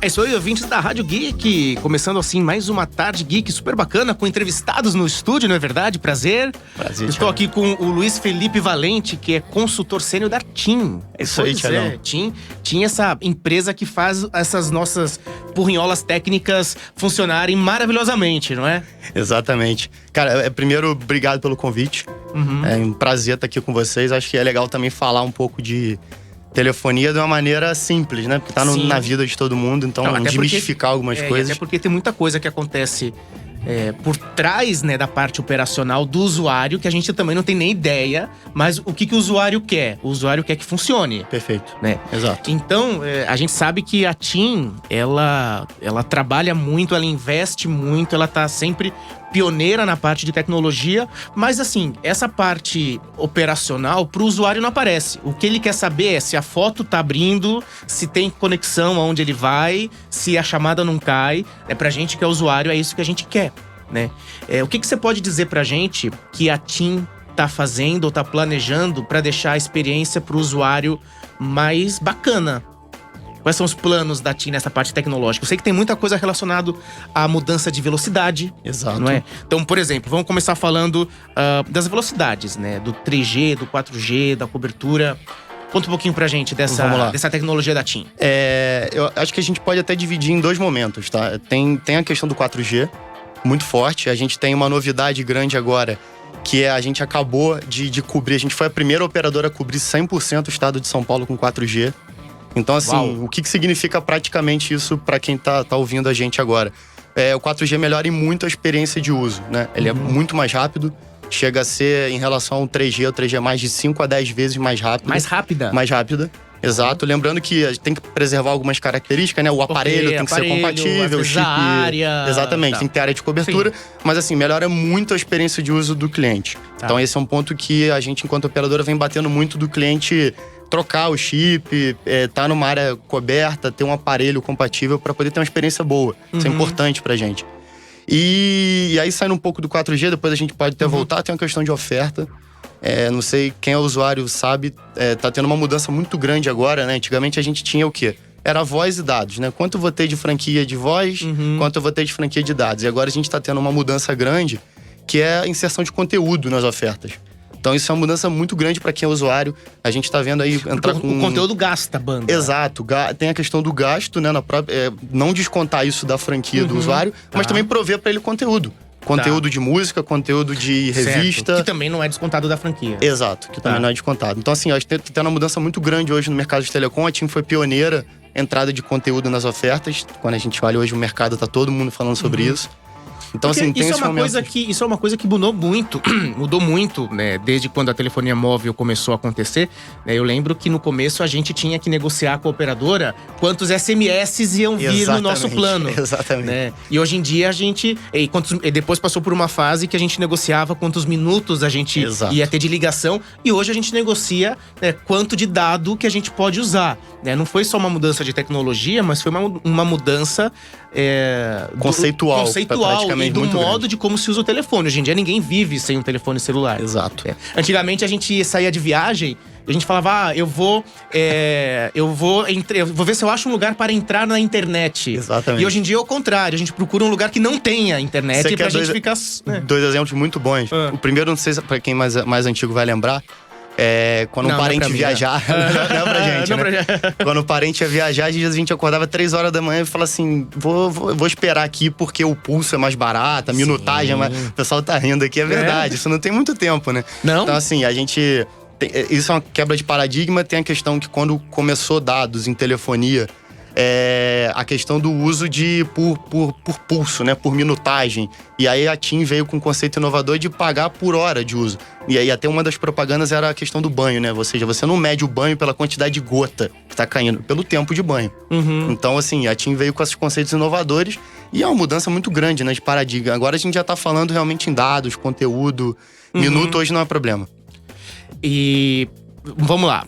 É isso aí, ouvintes da Rádio Geek. Começando assim mais uma tarde geek super bacana, com entrevistados no estúdio, não é verdade? Prazer. Estou aqui com o Luiz Felipe Valente, que é consultor sênior da TIM. É isso aí, Thiagão. TIM, essa empresa que faz essas nossas porrinholas técnicas funcionarem maravilhosamente, não é? Exatamente. Cara, primeiro, obrigado pelo convite. É um prazer estar aqui com vocês. Acho que é legal também falar um pouco de telefonia de uma maneira simples, né? Porque tá na vida de todo mundo, então desmistificar algumas coisas. Até porque tem muita coisa que acontece por trás, né, da parte operacional do usuário, que a gente também não tem nem ideia, mas o que o usuário quer? O usuário quer que funcione. Perfeito. Né? Exato. Então, a gente sabe que a TIM, ela trabalha muito, ela investe muito, ela tá sempre pioneira na parte de tecnologia, mas assim, essa parte operacional pro usuário não aparece. O que ele quer saber é se a foto tá abrindo, se tem conexão aonde ele vai, se a chamada não cai. Pra gente que é usuário, é isso que a gente quer, né? O que você pode dizer pra gente que a TIM tá fazendo ou tá planejando para deixar a experiência pro usuário mais bacana? Quais são os planos da TIM nessa parte tecnológica? Eu sei que tem muita coisa relacionada à mudança de velocidade. Exato. Não é? Então, por exemplo, vamos começar falando das velocidades, né? Do 3G, do 4G, da cobertura. Conta um pouquinho pra gente dessa tecnologia da TIM. Eu acho que a gente pode até dividir em dois momentos, tá? Tem a questão do 4G, muito forte. A gente tem uma novidade grande agora, que a gente acabou de cobrir. A gente foi a primeira operadora a cobrir 100% o estado de São Paulo com 4G. Então, assim, Uau. O que significa praticamente isso para quem tá ouvindo a gente agora? O 4G melhora em muito a experiência de uso, né? Ele é muito mais rápido, chega a ser, em relação ao 3G, o 3G é mais de 5 a 10 vezes mais rápido. Mais rápida? Mais rápida, exato. Lembrando que a gente tem que preservar algumas características, né? O aparelho tem que ser compatível, o chip… área… Exatamente, tem que ter área de cobertura. Sim. Mas, assim, melhora muito a experiência de uso do cliente. Tá. Então, esse é um ponto que a gente, enquanto operadora, vem batendo muito do cliente trocar o chip, tá numa área coberta, ter um aparelho compatível para poder ter uma experiência boa. Isso é importante pra gente. E aí, saindo um pouco do 4G, depois a gente pode até voltar, tem uma questão de oferta. Não sei, quem é usuário sabe, tá tendo uma mudança muito grande agora, né? Antigamente a gente tinha o quê? Era voz e dados, né? Quanto eu vou ter de franquia de voz, quanto eu vou ter de franquia de dados. E agora a gente tá tendo uma mudança grande, que é a inserção de conteúdo nas ofertas. Então isso é uma mudança muito grande para quem é usuário. A gente tá vendo aí entrar com… O conteúdo gasta a banda. Exato. Tem a questão do gasto, né? Não descontar isso da franquia do usuário, mas também prover para ele conteúdo. Conteúdo de música, conteúdo de revista. Certo. Que também não é descontado da franquia. Exato, que também não é descontado. Então, assim, acho que tem uma mudança muito grande hoje no mercado de telecom. A TIM foi pioneira entrada de conteúdo nas ofertas. Quando a gente olha hoje o mercado, tá todo mundo falando sobre isso. Então, assim, tem isso é uma coisa que mudou muito, né? Desde quando a telefonia móvel começou a acontecer. Né? Eu lembro que no começo a gente tinha que negociar com a operadora quantos SMS iam vir no nosso plano. Exatamente. Né? E hoje em dia a gente… E depois passou por uma fase que a gente negociava quantos minutos a gente ia ter de ligação. E hoje a gente negocia, né, quanto de dado que a gente pode usar. Né? Não foi só uma mudança de tecnologia, mas foi uma mudança… conceitual e do modo de como se usa o telefone. Hoje em dia ninguém vive sem um telefone celular. Exato. Antigamente a gente saía de viagem e a gente falava, eu vou ver se eu acho um lugar para entrar na internet. Exatamente. E hoje em dia é o contrário, a gente procura um lugar que não tenha internet pra gente ficar… Dois exemplos muito bons. O primeiro, não sei se pra quem mais antigo vai lembrar, quando um parente viajar… Não pra gente, né? Quando o parente ia viajar, às vezes a gente acordava 3 horas da manhã e falava assim, vou esperar aqui porque o pulso é mais barato, a minutagem é mais… O pessoal tá rindo aqui, é verdade. Isso não tem muito tempo, né? Não? Então, assim, a gente… Isso é uma quebra de paradigma. Tem a questão que quando começou dados em telefonia… a questão do uso por pulso, né? Por minutagem. E aí a TIM veio com um conceito inovador de pagar por hora de uso. E aí até uma das propagandas era a questão do banho, né? Ou seja, você não mede o banho pela quantidade de gota que tá caindo, pelo tempo de banho. Então, assim, a TIM veio com esses conceitos inovadores e é uma mudança muito grande, né? De paradigma. Agora a gente já tá falando realmente em dados, conteúdo. Minuto hoje não é problema. E… vamos lá.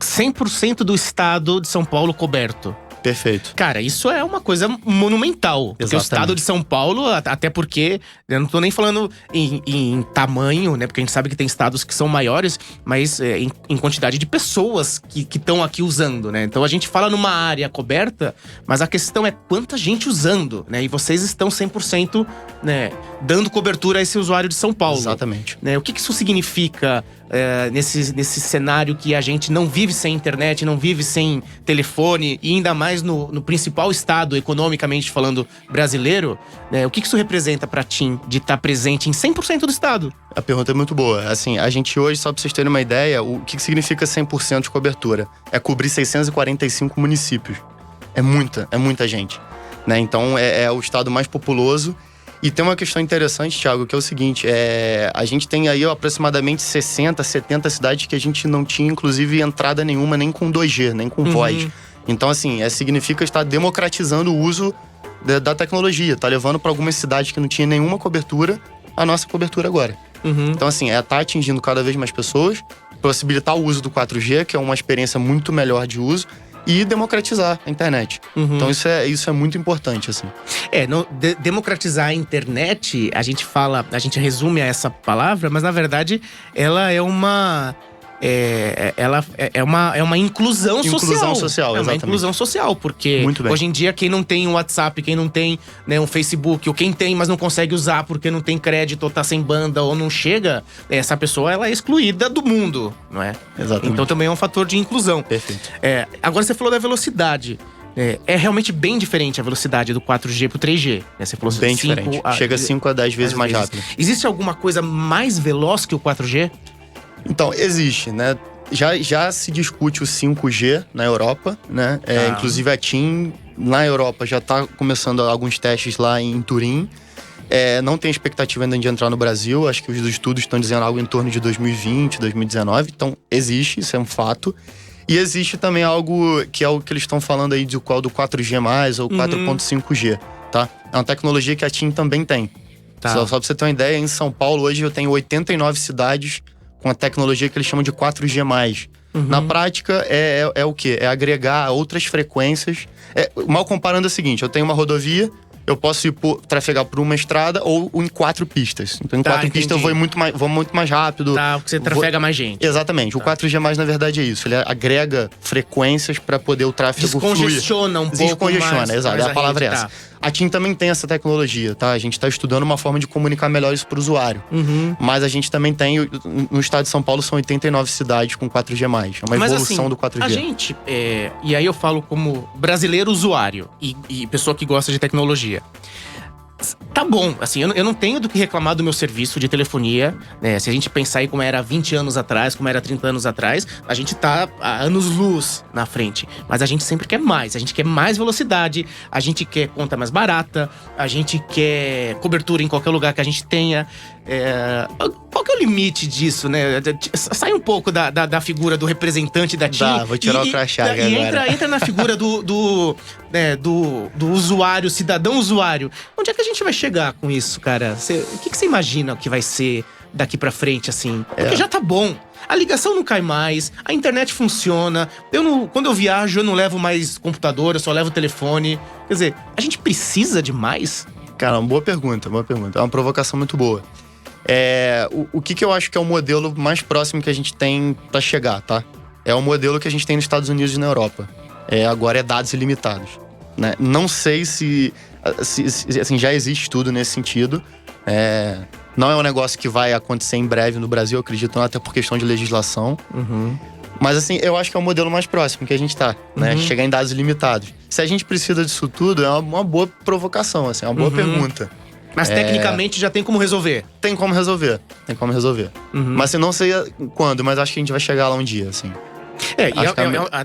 100% do estado de São Paulo coberto. Perfeito. Cara, isso é uma coisa monumental. Porque o estado de São Paulo, até porque… Eu não tô nem falando em tamanho, né? Porque a gente sabe que tem estados que são maiores, mas em quantidade de pessoas que estão aqui usando, né? Então a gente fala numa área coberta, mas a questão é quanta gente usando, né? E vocês estão 100%, né, dando cobertura a esse usuário de São Paulo. Exatamente. Né? O que isso significa nesse cenário que a gente não vive sem internet, não vive sem telefone, e ainda mais no principal estado, economicamente falando, brasileiro, né? O que isso representa pra TIM de estar presente em 100% do estado? A pergunta é muito boa. Assim, a gente hoje, só pra vocês terem uma ideia, o que significa 100% de cobertura? É cobrir 645 municípios. É muita gente, né? Então, é o estado mais populoso. E tem uma questão interessante, Thiago, que é o seguinte, a gente tem aí aproximadamente 60, 70 cidades que a gente não tinha, inclusive, entrada nenhuma, nem com 2G, nem com voz. Então, assim, significa estar democratizando o uso da tecnologia, tá levando para algumas cidades que não tinha nenhuma cobertura, a nossa cobertura agora. Então, assim, tá atingindo cada vez mais pessoas, possibilitar o uso do 4G, que é uma experiência muito melhor de uso, e democratizar a internet. Então isso é muito importante, assim. Democratizar a internet, a gente resume a essa palavra, mas na verdade ela é uma… É uma inclusão social. Inclusão social, exatamente. É uma inclusão social, porque hoje em dia quem não tem um WhatsApp, quem não tem, né, um Facebook, ou quem tem, mas não consegue usar porque não tem crédito, ou tá sem banda, ou não chega, essa pessoa ela é excluída do mundo, não é? Exatamente. Então também é um fator de inclusão. Perfeito. Agora você falou da velocidade. É realmente bem diferente a velocidade do 4G pro 3G. Né? Você falou bem diferente. Chega 5 a 10 vezes mais rápido. Existe alguma coisa mais veloz que o 4G? Então, existe, né? Já se discute o 5G na Europa, né? Inclusive a TIM, na Europa, já está começando alguns testes lá em Turim. Não tem expectativa ainda de entrar no Brasil. Acho que os estudos estão dizendo algo em torno de 2020, 2019. Então, existe, isso é um fato. E existe também algo que é o que eles estão falando aí do 4G+, ou 4.5G, tá? É uma tecnologia que a TIM também tem. Tá. Só pra você ter uma ideia, em São Paulo hoje eu tenho 89 cidades com a tecnologia que eles chamam de 4G+. Na prática, é o quê? É agregar outras frequências. Mal comparando é o seguinte, eu tenho uma rodovia, eu posso trafegar por uma estrada ou em 4 pistas. Então, em 4 pistas eu vou muito mais rápido. Tá, porque você trafega mais gente. Exatamente. O 4G+, na verdade, é isso. Ele agrega frequências para poder o tráfego fluir. Descongestiona um pouco mais. Descongestiona, exato. A palavra é essa. A TIM também tem essa tecnologia, tá? A gente tá estudando uma forma de comunicar melhor isso pro usuário. Mas a gente também tem, no estado de São Paulo, são 89 cidades com 4G+. É uma evolução do 4G. A gente, e aí eu falo como brasileiro usuário e pessoa que gosta de tecnologia. Tá bom, assim, eu não tenho do que reclamar do meu serviço de telefonia, né? Se a gente pensar aí como era 20 anos atrás, como era 30 anos atrás, a gente tá a anos-luz na frente. Mas a gente sempre quer mais, a gente quer mais velocidade, a gente quer conta mais barata, a gente quer cobertura em qualquer lugar que a gente tenha. Qual que é o limite disso, né? Sai um pouco da figura do representante da TIM. Vou tirar o crachá agora. E entra na figura do usuário, cidadão usuário. Onde é que a gente vai chegar com isso, cara? O que você imagina que vai ser daqui pra frente, assim? Porque já tá bom. A ligação não cai mais, a internet funciona. Quando eu viajo, eu não levo mais computador, eu só levo telefone. Quer dizer, a gente precisa de mais? Cara, uma boa pergunta. É uma provocação muito boa. O que eu acho que é o modelo mais próximo que a gente tem pra chegar, tá? É o modelo que a gente tem nos Estados Unidos e na Europa. Agora é dados ilimitados, né? Não sei se assim, já existe estudo nesse sentido. Não é um negócio que vai acontecer em breve no Brasil, eu acredito, até por questão de legislação. Mas assim, eu acho que é o modelo mais próximo que a gente tá, né? Chegar em dados ilimitados. Se a gente precisa disso tudo, é uma boa provocação, assim, é uma boa pergunta. Mas tecnicamente já tem como resolver? Tem como resolver. Mas assim, não sei quando, mas acho que a gente vai chegar lá um dia, assim.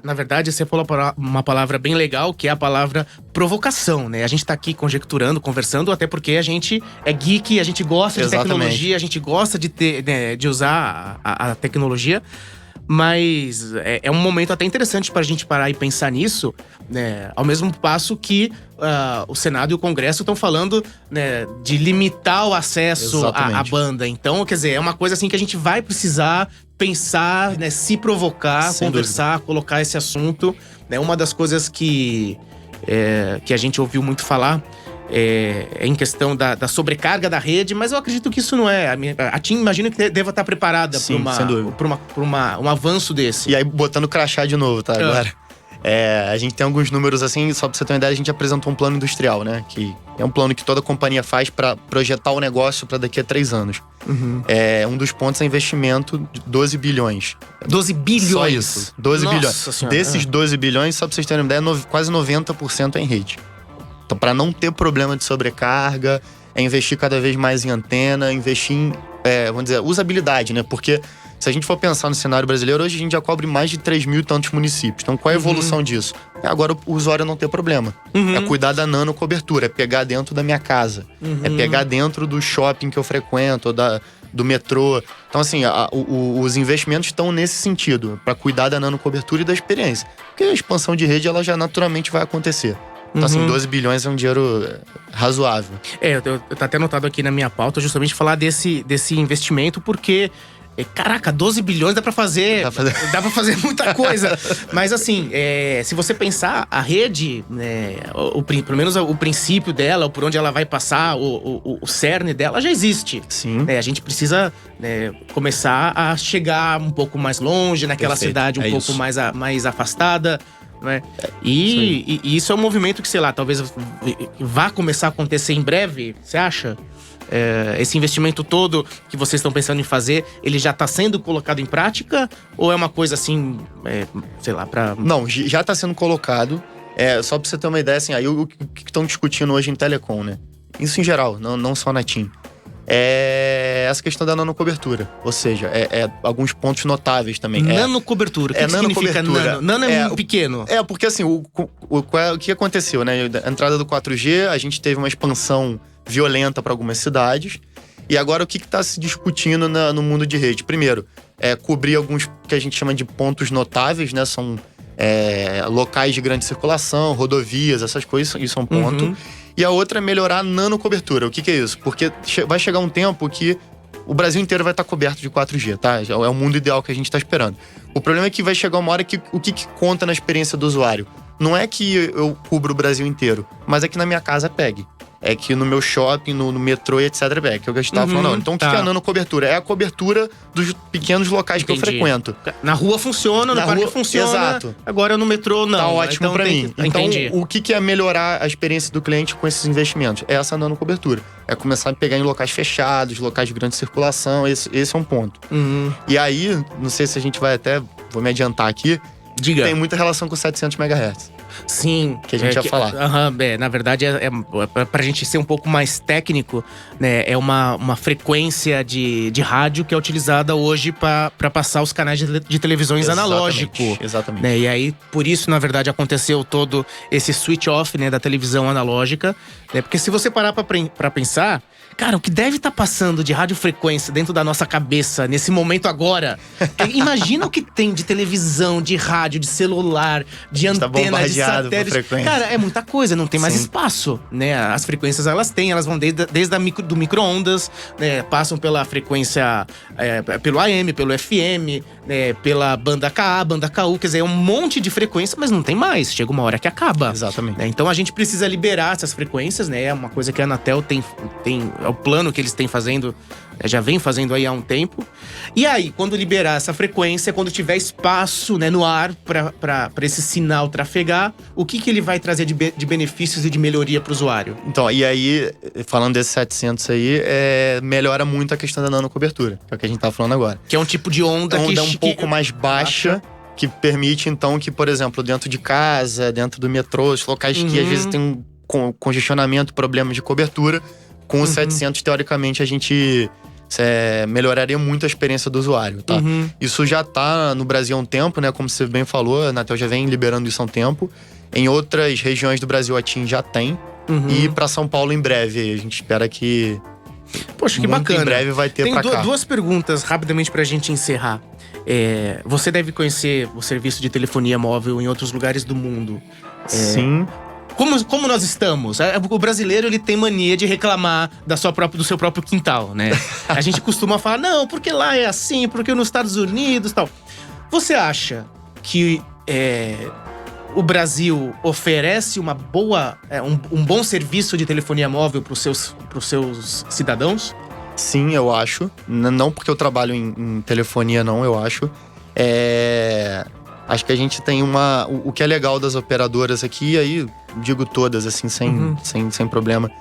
Na verdade, você falou uma palavra bem legal, que é a palavra provocação, né? A gente tá aqui conjecturando, conversando, até porque a gente é geek, a gente gosta de tecnologia, a gente gosta de usar a tecnologia. Mas é um momento até interessante pra gente parar e pensar nisso, né? Ao mesmo passo que o Senado e o Congresso estão falando, né, de limitar o acesso à banda. Então, quer dizer, é uma coisa assim que a gente vai precisar pensar, né, se provocar, conversar, colocar esse assunto. Né? Uma das coisas que que a gente ouviu muito falar em questão da sobrecarga da rede, mas eu acredito que isso não é. A TIM, imagino que deva estar preparada para um avanço desse. E aí, botando crachá de novo, tá? Agora. A gente tem alguns números assim, só pra você ter uma ideia, a gente apresentou um plano industrial, né? Que é um plano que toda companhia faz pra projetar o negócio pra daqui a 3 anos. Um dos pontos é investimento de 12 bilhões. 12 bilhões? Só isso, 12 Nossa bilhões. Senhora. Desses 12 bilhões, só pra vocês terem uma ideia, quase 90% é em rede. Então, pra não ter problema de sobrecarga, é investir cada vez mais em antena, investir em, vamos dizer, usabilidade, né? Porque se a gente for pensar no cenário brasileiro, hoje a gente já cobre mais de 3 mil e tantos municípios. Então, qual é a evolução disso? Agora o usuário não ter problema. É cuidar da nano cobertura, é pegar dentro da minha casa. É pegar dentro do shopping que eu frequento, ou do metrô. Então, assim, os investimentos estão nesse sentido, para cuidar da nano cobertura e da experiência. Porque a expansão de rede, ela já naturalmente vai acontecer. Então, assim, 12 bilhões é um dinheiro razoável. Eu tá até anotado aqui na minha pauta justamente falar desse investimento, porque caraca, 12 bilhões dá pra fazer muita coisa. Mas assim, se você pensar, a rede, pelo menos o princípio dela, por onde ela vai passar, o cerne dela já existe. Sim. A gente precisa começar a chegar um pouco mais longe, naquela cidade um pouco mais afastada. Né? E isso é um movimento que, sei lá, talvez vá começar a acontecer em breve, você acha? Esse investimento todo que vocês estão pensando em fazer, ele já está sendo colocado em prática? Ou é uma coisa assim, sei lá, pra… Não, já está sendo colocado. Só para você ter uma ideia, assim, aí o que estão discutindo hoje em telecom, né? Isso em geral, não só na TIM. Essa questão da nanocobertura. Ou seja, alguns pontos notáveis também. Nanocobertura, o que significa nano? Nano é pequeno. Porque assim, o que aconteceu, né? A entrada do 4G, a gente teve uma expansão violenta para algumas cidades. E agora o que está se discutindo no mundo de rede? Primeiro, cobrir alguns que a gente chama de pontos notáveis, né? São locais de grande circulação, rodovias, essas coisas, isso é um ponto. E a outra é melhorar a nanocobertura. O que é isso? Porque vai chegar um tempo que o Brasil inteiro vai estar coberto de 4G, tá? É o mundo ideal que a gente está esperando. O problema é que vai chegar uma hora que o que conta na experiência do usuário? Não é que eu cubro o Brasil inteiro, mas é que na minha casa pegue. É que no meu shopping, no metrô e etc. Que é o que a gente tava falando. Então, o que é a nanocobertura? É a cobertura dos pequenos locais que eu frequento. Na rua funciona, no parque funciona. Exato. Agora no metrô não. Tá ótimo pra mim. Então, entendi. o que é melhorar a experiência do cliente com esses investimentos? É essa nanocobertura. É começar a pegar em locais fechados, locais de grande circulação. Esse é um ponto. E aí, não sei se a gente vai até… Vou me adiantar aqui. Diga. Tem muita relação com 700 MHz. Sim. Que a gente ia falar. Na verdade, pra gente ser um pouco mais técnico, né? É uma frequência de rádio que é utilizada hoje pra passar os canais de televisões analógico. Exatamente. Né? E aí, por isso, na verdade, aconteceu todo esse switch off, né, da televisão analógica. Né? Porque se você parar pra pensar… Cara, o que deve estar passando de radiofrequência dentro da nossa cabeça nesse momento agora… Imagina o que tem de televisão, de rádio, de celular, de antena, de satélite. Cara, é muita coisa, não tem mais espaço, né? As frequências, elas vão desde do micro-ondas, né? Passam pela frequência, pelo AM, pelo FM, né? Pela banda KA, banda KU, quer dizer, é um monte de frequência, mas não tem mais. Chega uma hora que acaba. Exatamente. Né? Então a gente precisa liberar essas frequências, né? É uma coisa que a Anatel tem o plano que eles têm fazendo, já vem fazendo aí há um tempo. E aí, quando liberar essa frequência, quando tiver espaço, né, no ar para esse sinal trafegar, o que ele vai trazer de benefícios e de melhoria para o usuário? Então, e aí, falando desses 700 aí, melhora muito a questão da nanocobertura, que é o que a gente tá falando agora. Que é um tipo de onda que… um pouco mais baixa, que permite, então, que, por exemplo, dentro de casa, dentro do metrô, os locais que às vezes tem um congestionamento, problemas de cobertura… Com os 700, teoricamente, a gente melhoraria muito a experiência do usuário, tá? Isso já tá no Brasil há um tempo, né? Como você bem falou, a Anatel já vem liberando isso há um tempo. Em outras regiões do Brasil, a TIM já tem. E para São Paulo, em breve. A gente espera que… Poxa, que bacana. Em breve vai ter pra cá. Tem duas perguntas, rapidamente, pra gente encerrar. Você deve conhecer o serviço de telefonia móvel em outros lugares do mundo. Sim. Como nós estamos? O brasileiro, ele tem mania de reclamar do seu próprio quintal, né? A gente costuma falar, não, porque lá é assim, porque nos Estados Unidos e tal. Você acha que o Brasil oferece uma boa, um bom serviço de telefonia móvel para os seus cidadãos? Sim, eu acho. Não porque eu trabalho em telefonia, não, eu acho. Acho que a gente tem o que é legal das operadoras aqui, aí digo todas, assim, sem problema.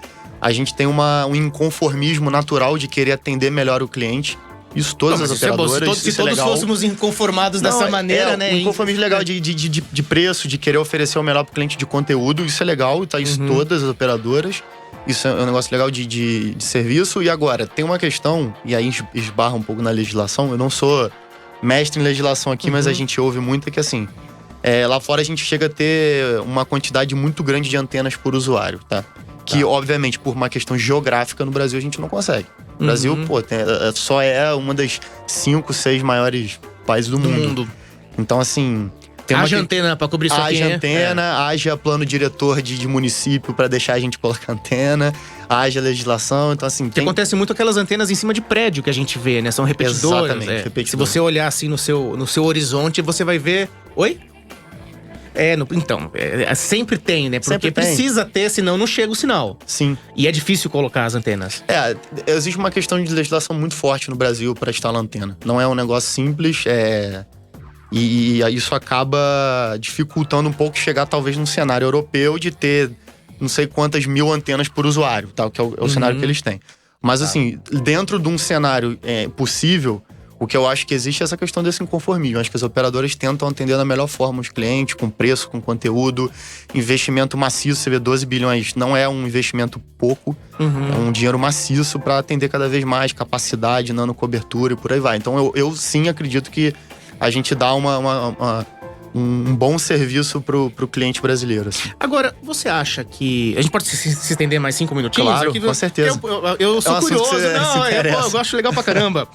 A gente tem um inconformismo natural de querer atender melhor o cliente. Isso todas as operadoras. Se todos fôssemos inconformados dessa maneira, né? Um inconformismo legal de preço, de querer oferecer o melhor pro cliente de conteúdo. Isso é legal, tá? Isso todas as operadoras. Isso é um negócio legal de serviço. E agora, tem uma questão, e aí esbarra um pouco na legislação. Eu não sou mestre em legislação aqui, mas a gente ouve muito que assim, lá fora a gente chega a ter uma quantidade muito grande de antenas por usuário, tá? Que, obviamente, por uma questão geográfica, no Brasil a gente não consegue. O Brasil, só é uma das 5, 6 maiores países do mundo. Então, assim... Haja antena pra cobrir só quem Haja antena, haja plano diretor de município pra deixar a gente colocar antena, haja legislação, então assim... Acontece muito aquelas antenas em cima de prédio que a gente vê, né? São repetidoras. Exatamente, repetidoras. Se você olhar assim no seu horizonte, você vai ver... Oi? Sempre tem, né? Porque precisa ter, senão não chega o sinal. Sim. E é difícil colocar as antenas. Existe uma questão de legislação muito forte no Brasil para instalar antena. Não é um negócio simples, e isso acaba dificultando um pouco chegar talvez num cenário europeu de ter não sei quantas mil antenas por usuário, tá? Que é o cenário que eles têm. Mas assim, dentro de um cenário possível, o que eu acho que existe é essa questão desse inconformismo. Acho que as operadoras tentam atender da melhor forma os clientes, com preço, com conteúdo, investimento maciço. Você vê 12 bilhões, não é um investimento pouco, é um dinheiro maciço para atender cada vez mais, capacidade, nanocobertura e por aí vai. Então eu sim acredito que a gente dá um bom serviço pro cliente brasileiro. Assim. Agora, você acha que... A gente pode se estender mais 5 minutinhos? Claro, aqui, com certeza. Eu sou curioso. Eu acho legal pra caramba.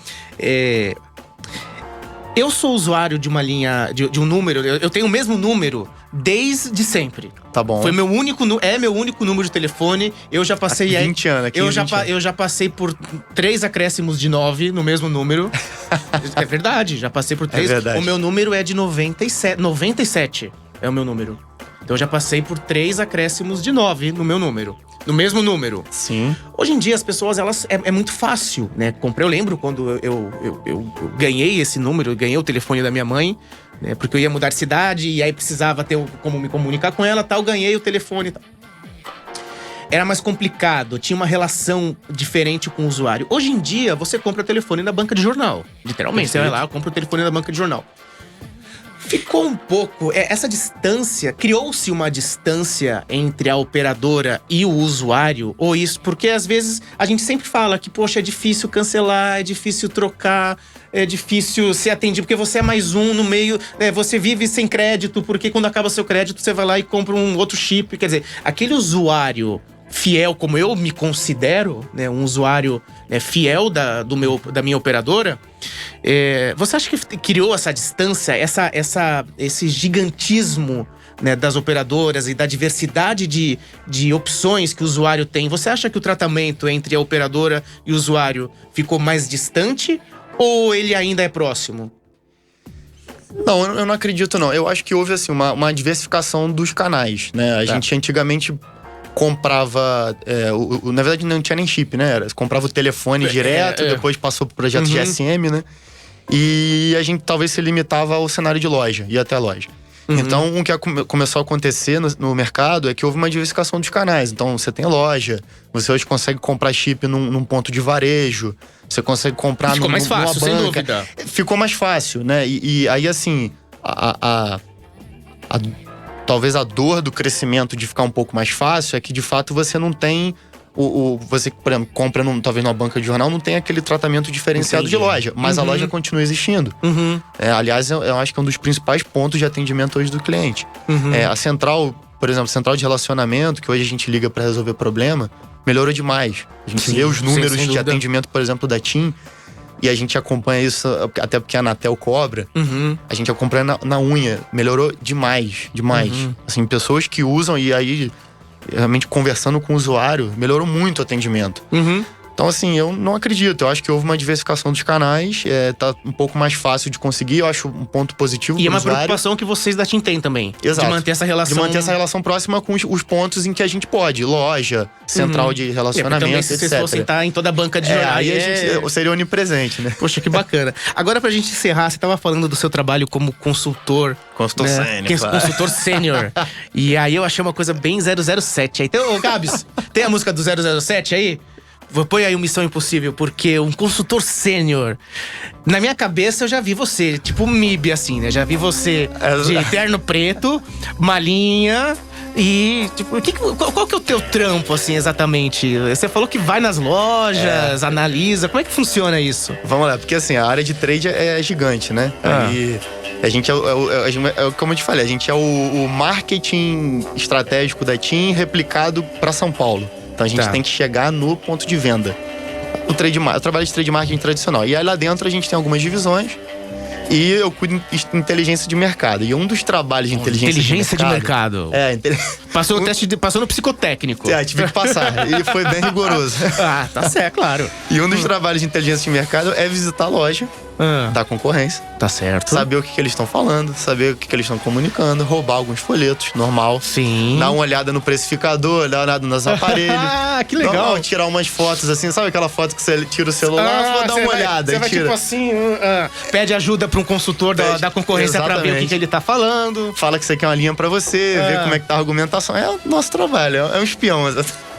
Eu sou usuário de uma linha, de um número, eu tenho o mesmo número desde sempre. Tá bom. Foi meu único número de telefone. Eu já passei 20 anos aqui. Eu já passei por 3 acréscimos de 9 no mesmo número. É verdade, já passei por 3. O meu número é de 97. 97 é o meu número. Então eu já passei por 3 acréscimos de 9 no meu número. No mesmo número. Sim. Hoje em dia, as pessoas, é muito fácil, né? Eu lembro quando eu ganhei esse número, eu ganhei o telefone da minha mãe, né? Porque eu ia mudar de cidade e aí precisava ter como me comunicar com ela, tal. Ganhei o telefone e tal. Era mais complicado, tinha uma relação diferente com o usuário. Hoje em dia, você compra o telefone na banca de jornal. Literalmente, você vai lá, compra o telefone na banca de jornal. Ficou um pouco... Essa distância... Criou-se uma distância entre a operadora e o usuário? Ou isso? Porque às vezes a gente sempre fala que, poxa, é difícil cancelar, é difícil trocar, é difícil ser atendido, porque você é mais um no meio... Você vive sem crédito, porque quando acaba seu crédito, você vai lá e compra um outro chip. Quer dizer, aquele usuário fiel, como eu me considero, né, um usuário fiel da minha operadora, você acha que criou essa distância, esse gigantismo, né, das operadoras e da diversidade de opções que o usuário tem? Você acha que o tratamento entre a operadora e o usuário ficou mais distante ou ele ainda é próximo? Não, eu não acredito não. Eu acho que houve assim, uma diversificação dos canais, né? A gente antigamente comprava... na verdade, não tinha nem chip, né? Comprava o telefone direto, depois passou pro projeto GSM, né? E a gente talvez se limitava ao cenário de loja, ia até a loja. Então, o que começou a acontecer no mercado é que houve uma diversificação dos canais. Então, você tem loja, você hoje consegue comprar chip num ponto de varejo, você consegue comprar numa banca. Ficou mais fácil, sem dúvida. Ficou mais fácil, né? E aí, assim, talvez a dor do crescimento de ficar um pouco mais fácil é que, de fato, você não tem... Você, por exemplo, compra talvez numa banca de jornal, não tem aquele tratamento diferenciado de loja. Mas a loja continua existindo. Aliás, eu acho que é um dos principais pontos de atendimento hoje do cliente. A central, por exemplo, central de relacionamento, que hoje a gente liga para resolver problema, melhorou demais. A gente vê os números de atendimento, por exemplo, da TIM, e a gente acompanha isso, até porque a Anatel cobra. A gente acompanha na unha. Melhorou demais, demais. Assim, pessoas que usam e aí... realmente conversando com o usuário, melhorou muito o atendimento. Então, assim, eu não acredito. Eu acho que houve uma diversificação dos canais, tá um pouco mais fácil de conseguir. Eu acho um ponto positivo E é pro uma usuário. preocupação que vocês da TIM têm também. Exato. De manter essa relação. De manter essa relação próxima com os pontos em que a gente pode. Loja, central de relacionamento, também, se etc. vocês fossem estar em toda a banca de jornal. Aí a gente seria onipresente, né? Poxa, que bacana. Agora, pra gente encerrar, você tava falando do seu trabalho como consultor. Consultor sênior. Consultor sênior. E aí eu achei uma coisa bem 007. Aí, então, ô Gabs, tem a música do 007 aí? Põe aí o Missão Impossível, porque um consultor sênior… Na minha cabeça eu já vi você, tipo MIB assim, né? Já vi você de terno preto, malinha… E, tipo, qual que é o teu trampo, assim, exatamente? Você falou que vai nas lojas, analisa. Como é que funciona isso? Vamos lá, porque assim, a área de trade é gigante, né? Aí a gente como eu te falei, a gente é o marketing estratégico da TIM replicado para São Paulo. Então a gente tem que chegar no ponto de venda. Eu trabalho de trade marketing tradicional. E aí lá dentro a gente tem algumas divisões. E eu cuido de inteligência de mercado. E um dos trabalhos de inteligência de mercado… Passou no teste, passou no psicotécnico. Tive que passar. E foi bem rigoroso. Tá certo, claro. E um dos trabalhos de inteligência de mercado é visitar a loja da concorrência. Tá certo. Saber o que eles estão falando, saber o que eles estão comunicando, roubar alguns folhetos, normal. Sim. Dar uma olhada no precificador, dar uma olhada nos aparelhos. Que legal. Normal, tirar umas fotos assim, sabe aquela foto que você tira o celular? Vou dar uma olhada. Você vai tira. tipo assim, pede ajuda pra um consultor da concorrência pra ver o que ele tá falando. Fala que você quer uma linha pra você, ver como é que tá a argumentação. É o nosso trabalho, é um espião.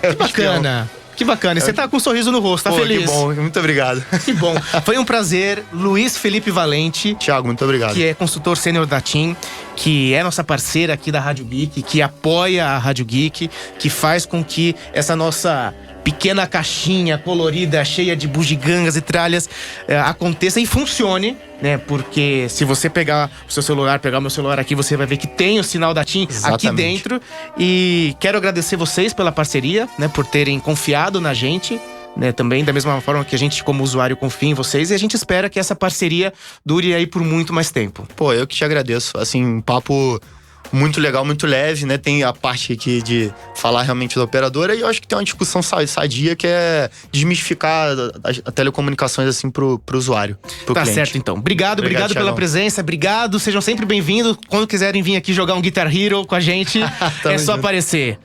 Que bacana. Que bacana. E você tá com um sorriso no rosto, tá feliz. Que bom, muito obrigado. Que bom. Foi um prazer. Luiz Felipe Valente. Thiago, muito obrigado. Que é consultor sênior da TIM, que é nossa parceira aqui da Rádio Geek, que apoia a Rádio Geek, que faz com que essa nossa pequena caixinha colorida, cheia de bugigangas e tralhas, aconteça e funcione, né? Porque se você pegar o seu celular, pegar o meu celular aqui, você vai ver que tem o sinal da TIM aqui dentro. E quero agradecer vocês pela parceria, né? Por terem confiado na gente, né? Também da mesma forma que a gente, como usuário, confia em vocês. E a gente espera que essa parceria dure aí por muito mais tempo. Pô, eu que te agradeço. Assim, um papo muito legal, muito leve, né? Tem a parte aqui de falar realmente da operadora, e eu acho que tem uma discussão sadia que é desmistificar as telecomunicações assim pro usuário, pro cliente. Certo, então. Obrigado pela presença, obrigado, sejam sempre bem-vindos. Quando quiserem vir aqui jogar um Guitar Hero com a gente, é só aparecer.